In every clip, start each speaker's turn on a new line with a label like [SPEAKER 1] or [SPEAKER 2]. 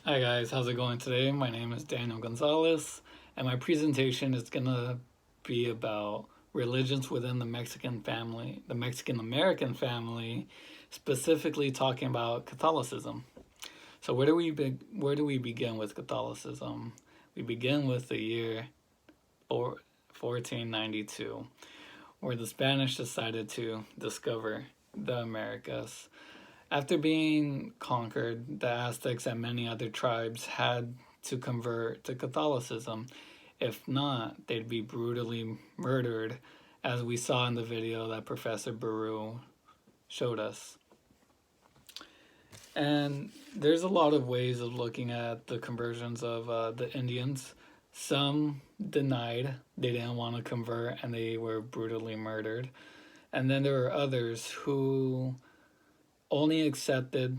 [SPEAKER 1] Hi guys, how's it going today? My name is Daniel Gonzalez, and my presentation is gonna be about religions within the Mexican family, the Mexican American family, specifically talking about Catholicism. So where do we begin with Catholicism? We begin with the year 1492, where the Spanish decided to discover the Americas. After being conquered, the Aztecs and many other tribes had to convert to Catholicism. If not, they'd be brutally murdered, as we saw in the video that Professor Baru showed us. And there's a lot of ways of looking at the conversions of the Indians. Some denied they didn't want to convert and they were brutally murdered. And then there were others who only accepted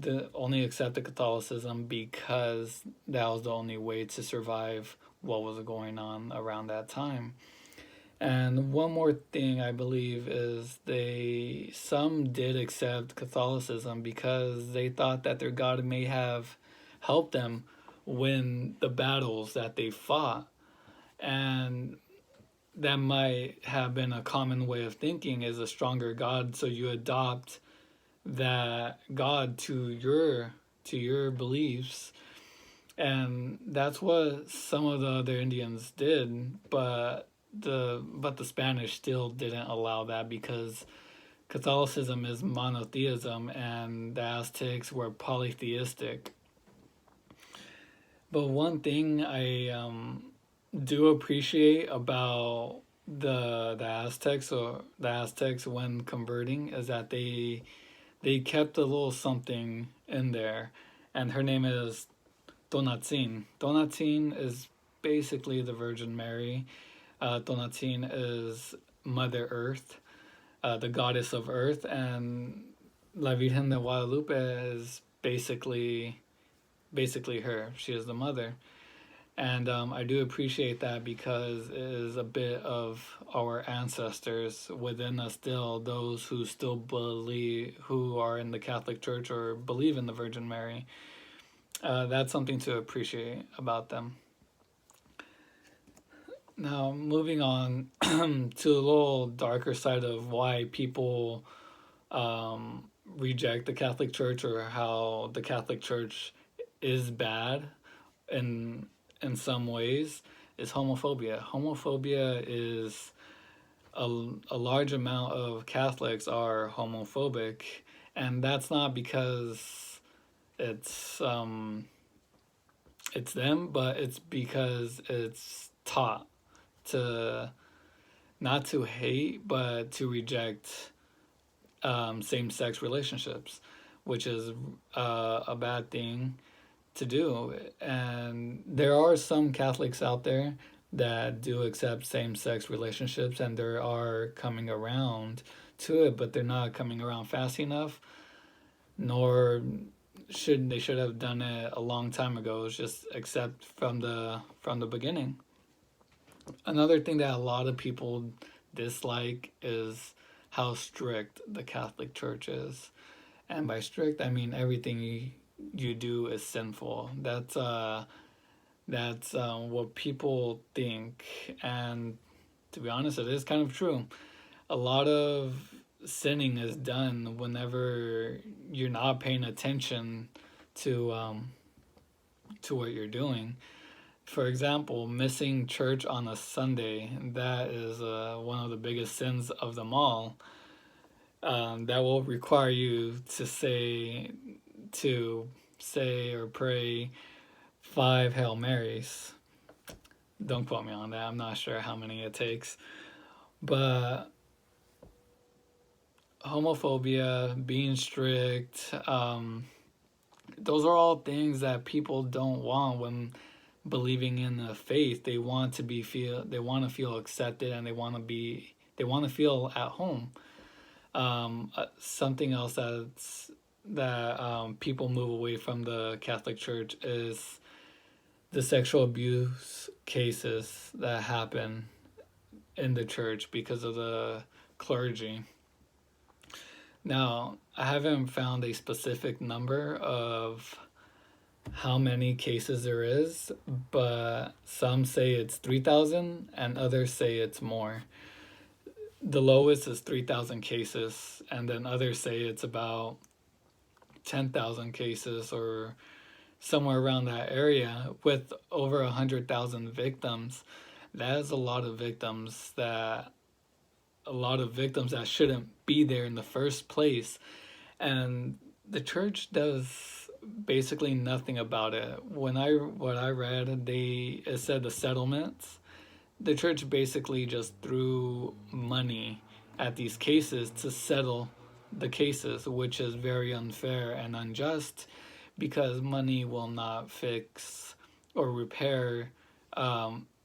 [SPEAKER 1] Catholicism because that was the only way to survive what was going on around that time. And one more thing I believe is some did accept Catholicism because they thought that their God may have helped them win the battles that they fought. And that might have been a common way of thinking, is a stronger God, so you adopt that God to your beliefs. And that's what some of the other Indians did, but the Spanish still didn't allow that because Catholicism is monotheism and the Aztecs were polytheistic. But one thing I do appreciate about the Aztecs when converting is that they kept a little something in there, and her name is Donatzin. Donatzin is basically the Virgin Mary. Donatzin is Mother Earth, the goddess of Earth, and La Virgen de Guadalupe is basically her. She is the mother. And I do appreciate that because it is a bit of our ancestors within us still, those who still believe, who are in the Catholic Church or believe in the Virgin Mary. That's something to appreciate about them. Now, moving on to a little darker side of why people reject the Catholic Church, or how the Catholic Church is bad in some ways, is homophobia. Homophobia is a large amount of Catholics are homophobic, and that's not because it's it's them, but it's because it's taught to not to hate, but to reject same sex relationships, which is a bad thing to do. And there are some Catholics out there that do accept same sex relationships, and they are coming around to it, but they're not coming around fast enough, nor should have done it a long time ago. It's just accept from the beginning. Another thing that a lot of people dislike is how strict the Catholic Church is. And by strict, I mean everything you do is sinful. That's what people think, and to be honest, it is kind of true. A lot of sinning is done whenever you're not paying attention to what you're doing. For example, missing church on a Sunday, that is one of the biggest sins of them all. That will require you to say or pray 5 Hail Marys. Don't quote me on that. I'm not sure how many it takes. But homophobia, being strict, those are all things that people don't want when believing in a faith. They want to feel accepted, and they want to feel at home. Something else that people move away from the Catholic Church is the sexual abuse cases that happen in the church because of the clergy. Now, I haven't found a specific number of how many cases there is, but some say it's 3,000 and others say it's more. The lowest is 3,000 cases, and then others say it's about 10,000 cases or somewhere around that area with over 100,000 victims. That is a lot of victims that shouldn't be there in the first place. And the church does basically nothing about it. What I read, it said the settlements. The church basically just threw money at these cases to settle the cases, which is very unfair and unjust because money will not fix or repair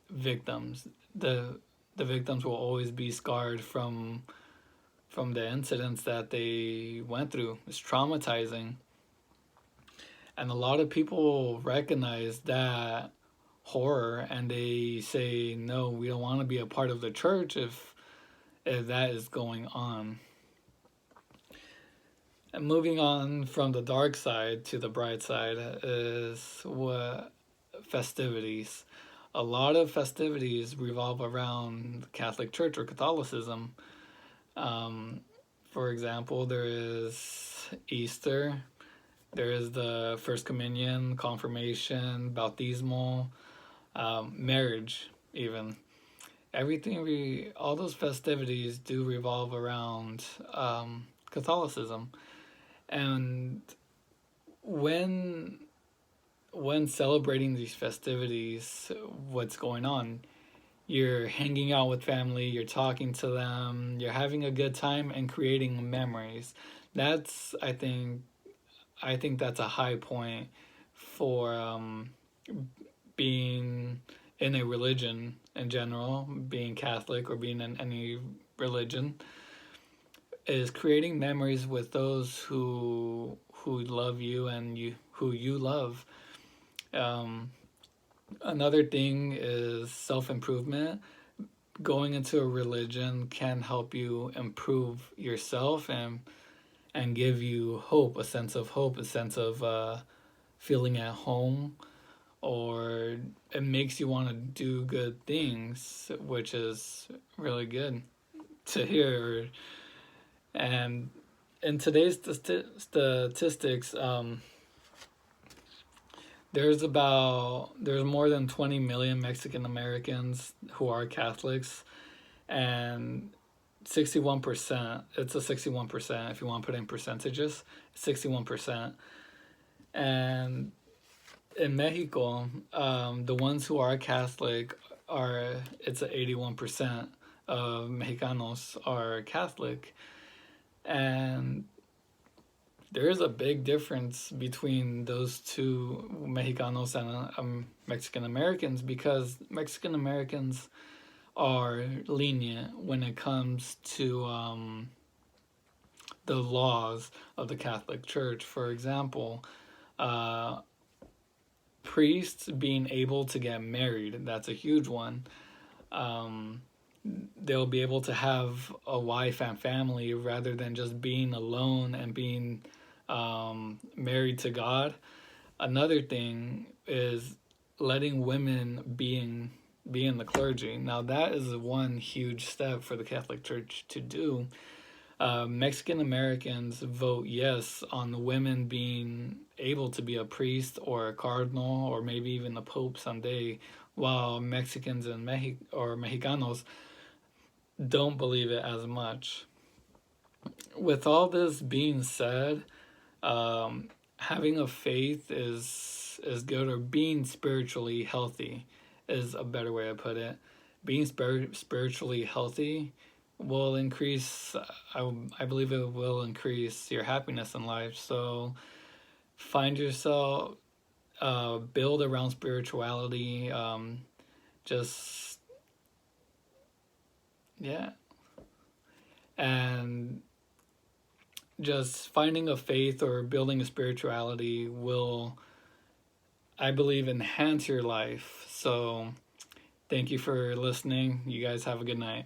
[SPEAKER 1] victims. The victims will always be scarred from the incidents that they went through. It's traumatizing. And a lot of people recognize that horror and they say, no, we don't want to be a part of the church if that is going on. And moving on from the dark side to the bright side is what festivities. A lot of festivities revolve around the Catholic Church or Catholicism. Um, for example, there is Easter, there is the First Communion, Confirmation, Baptismal, marriage, even. All those festivities do revolve around Catholicism. And when when celebrating these festivities, what's going on? You're hanging out with family, you're talking to them, you're having a good time and creating memories. That's I think that's a high point for being in a religion in general, being Catholic or being in any religion, is creating memories with those who love you and who you love. Um, Another thing is self improvement. Going into a religion can help you improve yourself and give you hope, a sense of hope, a sense of feeling at home, or it makes you want to do good things, which is really good to hear. And in today's statistics, there's more than 20 million Mexican Americans who are Catholics, and 61%. It's a 61% if you want to put in percentages. 61%, and in Mexico, the ones who are Catholic are it's a 81% of Mexicanos are Catholic, and there is a big difference between those two Mexicanos and Mexican Americans because Mexican Americans are lenient when it comes to the laws of the Catholic Church. For example, uh, priests being able to get married, that's a huge one. Um, they'll be able to have a wife and family rather than just being alone and being married to God. Another thing is letting women be in the clergy. Now that is one huge step for the Catholic Church to do. Mexican Americans vote yes on the women being able to be a priest or a cardinal or maybe even a pope someday, while Mexicans and Mexicanos don't believe it as much. With all this being said, having a faith is good, or being spiritually healthy is a better way to put it. Being spiritually healthy will increase. I believe it will increase your happiness in life. So find yourself, build around spirituality. Just yeah, and just finding a faith or building a spirituality will, I believe, enhance your life. So thank you for listening. You guys have a good night.